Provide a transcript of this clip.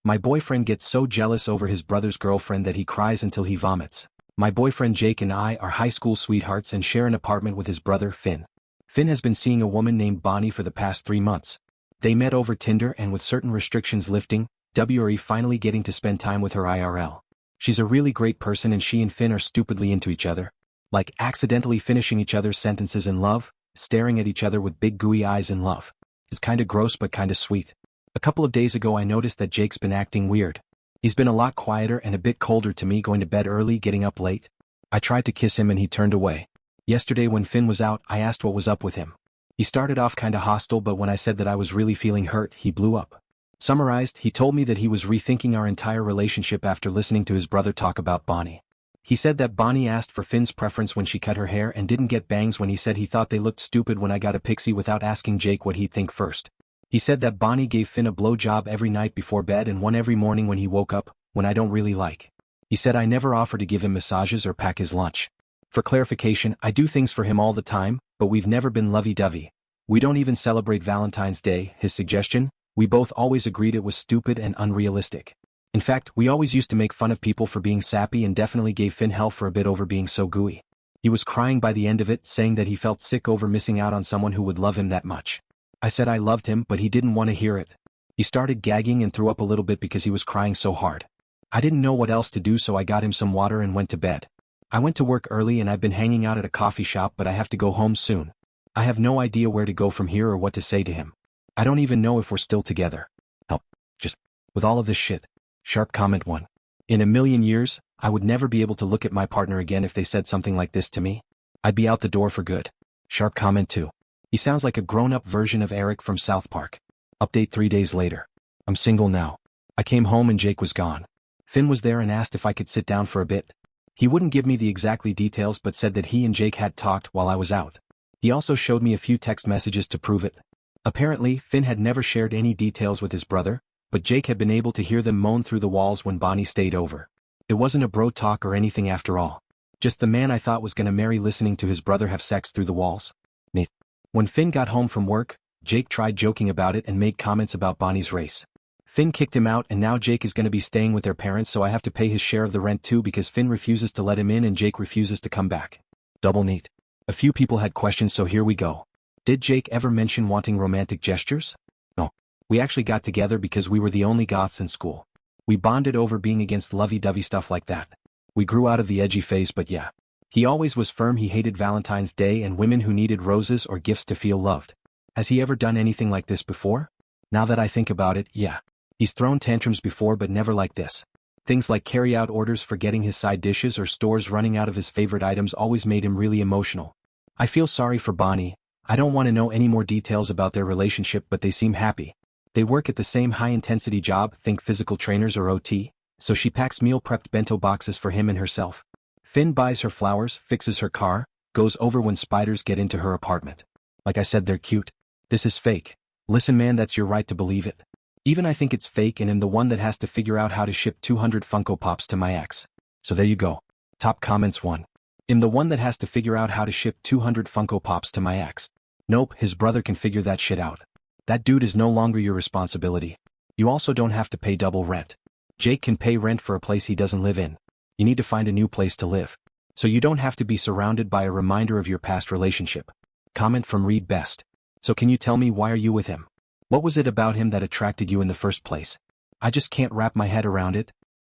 My boyfriend gets so jealous over his brother's girlfriend that he cries until he vomits. My boyfriend Jake and I are high school sweethearts and share an apartment with his brother Finn. Finn has been seeing a woman named Bonnie for the past 3 months. They met over Tinder and with certain restrictions lifting, WRE finally getting to spend time with her IRL. She's a really great person and she and Finn are stupidly into each other. Like accidentally finishing each other's sentences in love, staring at each other with big gooey eyes in love. It's kinda gross but kinda sweet. A couple of days ago I noticed that Jake's been acting weird. He's been a lot quieter and a bit colder to me, going to bed early, getting up late. I tried to kiss him and he turned away. Yesterday when Finn was out, I asked what was up with him. He started off kinda hostile, but when I said that I was really feeling hurt, he blew up. Summarized, he told me that he was rethinking our entire relationship after listening to his brother talk about Bonnie. He said that Bonnie asked for Finn's preference when she cut her hair and didn't get bangs when he said he thought they looked stupid when I got a pixie without asking Jake what he'd think first. He said that Bonnie gave Finn a blowjob every night before bed and one every morning when he woke up, when I don't really like. He said I never offer to give him massages or pack his lunch. For clarification, I do things for him all the time, but we've never been lovey-dovey. We don't even celebrate Valentine's Day. His suggestion? We both always agreed it was stupid and unrealistic. In fact, we always used to make fun of people for being sappy and definitely gave Finn hell for a bit over being so gooey. He was crying by the end of it, saying that he felt sick over missing out on someone who would love him that much. I said I loved him, but he didn't want to hear it. He started gagging and threw up a little bit because he was crying so hard. I didn't know what else to do, so I got him some water and went to bed. I went to work early and I've been hanging out at a coffee shop, but I have to go home soon. I have no idea where to go from here or what to say to him. I don't even know if we're still together. Help. Just, with all of this shit. Sharp comment 1. In a million years, I would never be able to look at my partner again if they said something like this to me. I'd be out the door for good. Sharp comment 2. He sounds like a grown-up version of Eric from South Park. Update 3 days later. I'm single now. I came home and Jake was gone. Finn was there and asked if I could sit down for a bit. He wouldn't give me the exactly details but said that he and Jake had talked while I was out. He also showed me a few text messages to prove it. Apparently, Finn had never shared any details with his brother, but Jake had been able to hear them moan through the walls when Bonnie stayed over. It wasn't a bro talk or anything after all. Just the man I thought was gonna marry listening to his brother have sex through the walls. Me. When Finn got home from work, Jake tried joking about it and made comments about Bonnie's race. Finn kicked him out and now Jake is gonna be staying with their parents, so I have to pay his share of the rent too because Finn refuses to let him in and Jake refuses to come back. Double neat. A few people had questions, so here we go. Did Jake ever mention wanting romantic gestures? No. We actually got together because we were the only goths in school. We bonded over being against lovey-dovey stuff like that. We grew out of the edgy phase, but yeah. He always was firm. He hated Valentine's Day and women who needed roses or gifts to feel loved. Has he ever done anything like this before? Now that I think about it, yeah. He's thrown tantrums before, but never like this. Things like carry-out orders for getting his side dishes or stores running out of his favorite items always made him really emotional. I feel sorry for Bonnie. I don't want to know any more details about their relationship, but they seem happy. They work at the same high-intensity job, think physical trainers or OT, so she packs meal-prepped bento boxes for him and herself. Finn buys her flowers, fixes her car, goes over when spiders get into her apartment. Like I said, they're cute. This is fake. Listen man, that's your right to believe it. Even I think it's fake and am the one that has to figure out how to ship 200 Funko Pops to my ex. So there you go. Top comments 1. I'm the one that has to figure out how to ship 200 Funko Pops to my ex. Nope, his brother can figure that shit out. That dude is no longer your responsibility. You also don't have to pay double rent. Jake can pay rent for a place he doesn't live in. You need to find a new place to live. So you don't have to be surrounded by a reminder of your past relationship. Comment from Read Best. So can you tell me, why are you with him? What was it about him that attracted you in the first place? I just can't wrap my head around it.